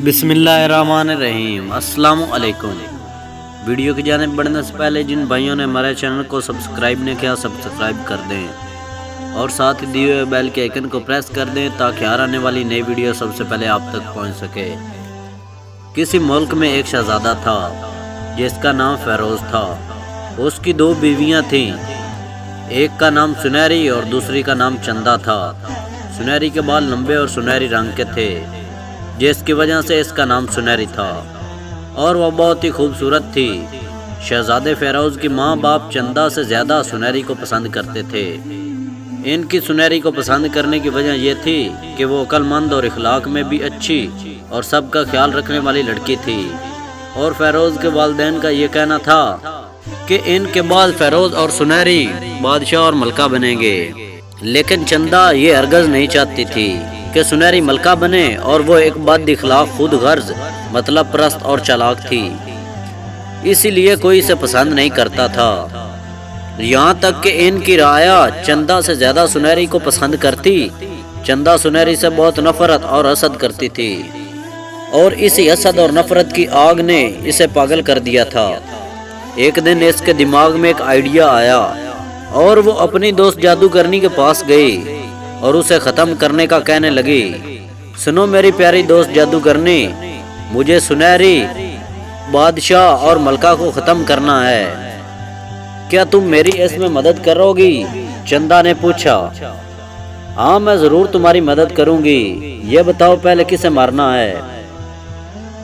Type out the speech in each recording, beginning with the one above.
बिस्मिल्लाहिर्रहमानिर्रहीम। अस्सलाम वालेकुम। वीडियो की जानिब बढ़ने से पहले जिन भाइयों ने हमारे चैनल को सब्सक्राइब नहीं किया सब्सक्राइब कर दें और साथ ही दिए हुए बेल के आइकन को प्रेस कर दें ताकि हर आने वाली नई वीडियो सबसे पहले आप तक पहुंच सके। किसी मुल्क में एक शहजादा था जिसका नाम फेरोज था। उसकी दो बीवियां थीं, एक का नाम सुनहरी और दूसरी का नाम चंदा था। सुनहरी के बाल लंबे और सुनहरी रंग के थे जिसकी वजह से इसका नाम सुनहरी था और वह बहुत ही खूबसूरत थी। शहजादे फेरोज की माँ बाप चंदा से ज़्यादा सुनहरी को पसंद करते थे। इनकी सुनहरी को पसंद करने की वजह यह थी कि वो अक्लमंद और इखलाक में भी अच्छी और सबका ख्याल रखने वाली लड़की थी। और फेरोज के वालिदैन का ये कहना था कि इनके बाद फेरोज और सुनहरी बादशाह और मलका बनेंगे, लेकिन चंदा ये हरगज़ नहीं चाहती थी कि सुनहरी मलका बने और वो एक बद इखलाक खुद गर्ज मतलब परस्त और चालाक थी, इसीलिए कोई इसे पसंद नहीं करता था। यहाँ तक कि इनकी राया चंदा से ज़्यादा सुनहरी को पसंद करती। चंदा सुनहरी से बहुत नफरत और हसद करती थी और इसी हसद और नफरत की आग ने इसे पागल कर दिया था। एक दिन इसके दिमाग में एक आइडिया आया और वो अपनी दोस्त जादूगरनी के पास गई और उसे ख़त्म करने का कहने लगी, सुनो मेरी प्यारी दोस्त जादूगरनी, मुझे सुनहरी बादशाह और मलका को ख़त्म करना है, क्या तुम मेरी इसमें मदद करोगी? चंदा ने पूछा। हाँ मैं ज़रूर तुम्हारी मदद करूँगी, ये बताओ पहले किसे मारना है?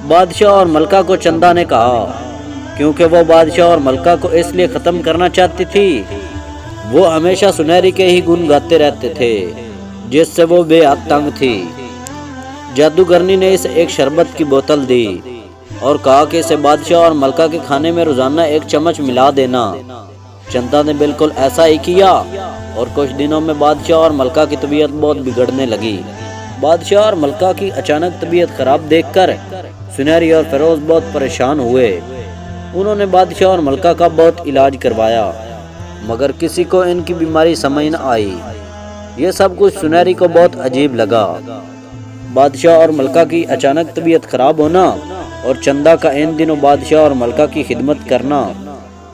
बादशाह और मलका को चंदा ने कहा, क्योंकि वो बादशाह और मलका को इसलिए ख़त्म करना चाहती थी, वो हमेशा सुनहरी के ही गुण गाते रहते थे जिससे वो बेहद तंग थी। जादूगरनी ने इसे एक शरबत की बोतल दी और कहा कि इसे बादशाह और मलका के खाने में रोजाना एक चम्मच मिला देना। चंदा ने बिल्कुल ऐसा ही किया और कुछ दिनों में बादशाह और मलका की तबीयत बहुत बिगड़ने लगी। बादशाह और मलका की अचानक तबीयत खराब देखकर सुनहरी और फेरोज बहुत परेशान हुए। उन्होंने बादशाह और मलका का बहुत इलाज करवाया मगर किसी को इनकी बीमारी समझ न आई। ये सब कुछ सुनहरी को बहुत अजीब लगा। बादशाह और मलका की अचानक तबीयत खराब होना और चंदा का इन दिनों बादशाह और मलका की खिदमत करना,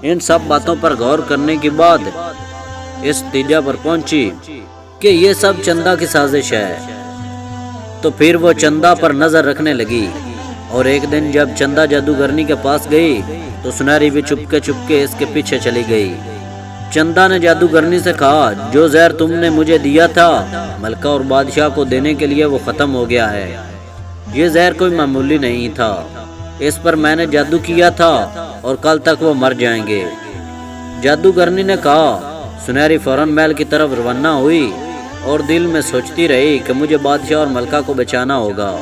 इन सब बातों पर गौर करने के बाद इस नतीजा पर पहुंची कि ये सब चंदा की साजिश है। तो फिर वो चंदा पर नजर रखने लगी और एक दिन जब चंदा जादूगरनी के पास गई तो सुनहरी भी चुपके इसके पीछे चली गई। चंदा ने जादूगरनी से कहा, जो जहर तुमने मुझे दिया था मलका और बादशाह को देने के लिए वो ख़त्म हो गया है। ये जहर कोई मामूली नहीं था, इस पर मैंने जादू किया था और कल तक वो मर जाएंगे। जादूगरनी ने कहा। सुनहरी फौरन महल की तरफ रवाना हुई और दिल में सोचती रही कि मुझे बादशाह और मलका को बचाना होगा।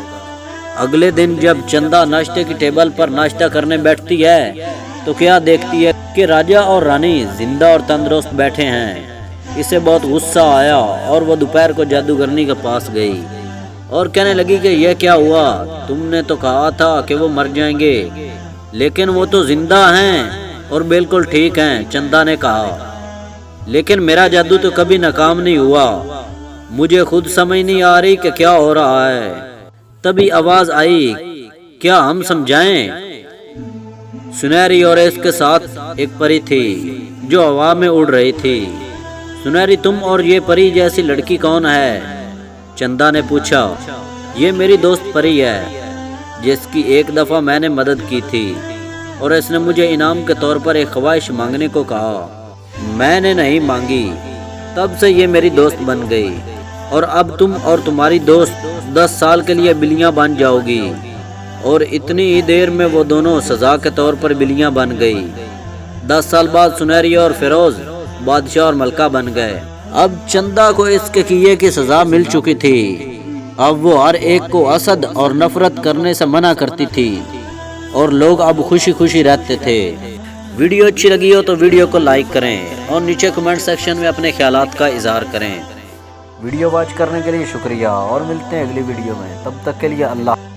अगले दिन जब चंदा नाश्ते की टेबल पर नाश्ता करने बैठती है तो क्या देखती है कि राजा और रानी जिंदा और तंदुरुस्त बैठे हैं। इसे बहुत गुस्सा आया और वो दोपहर को जादूगरनी के पास गई और कहने लगी कि यह क्या हुआ, तुमने तो कहा था कि वो मर जाएंगे लेकिन वो तो जिंदा हैं और बिल्कुल ठीक हैं। चंदा ने कहा, लेकिन मेरा जादू तो कभी नाकाम नहीं हुआ, मुझे खुद समझ नहीं आ रही कि क्या हो रहा है। तभी आवाज आई, क्या हम समझाएं? सुनहरी और इसके साथ एक परी थी जो हवा में उड़ रही थी। सुनहरी, तुम और ये परी जैसी लड़की कौन है? चंदा ने पूछा। ये मेरी दोस्त परी है जिसकी एक दफ़ा मैंने मदद की थी और इसने मुझे इनाम के तौर पर एक ख्वाहिश मांगने को कहा। मैंने नहीं मांगी, तब से ये मेरी दोस्त बन गई और अब तुम और तुम्हारी दोस्त 10 साल के लिए बिल्लियाँ बन जाओगी। और इतनी ही देर में वो दोनों सजा के तौर पर बिल्लियाँ बन गई। 10 साल बाद सुनहरी और फेरोज बादशाह और मलका बन गए। अब चंदा को इसके किए की सजा मिल चुकी थी। अब वो हर एक को हसद और नफरत करने से मना करती थी और लोग अब खुशी खुशी रहते थे। वीडियो अच्छी लगी हो तो वीडियो को लाइक करें और नीचे कमेंट सेक्शन में अपने ख्यालात का इजहार करें। वीडियो वॉच करने के लिए शुक्रिया और मिलते हैं अगली वीडियो में, तब तक के लिए अल्लाह।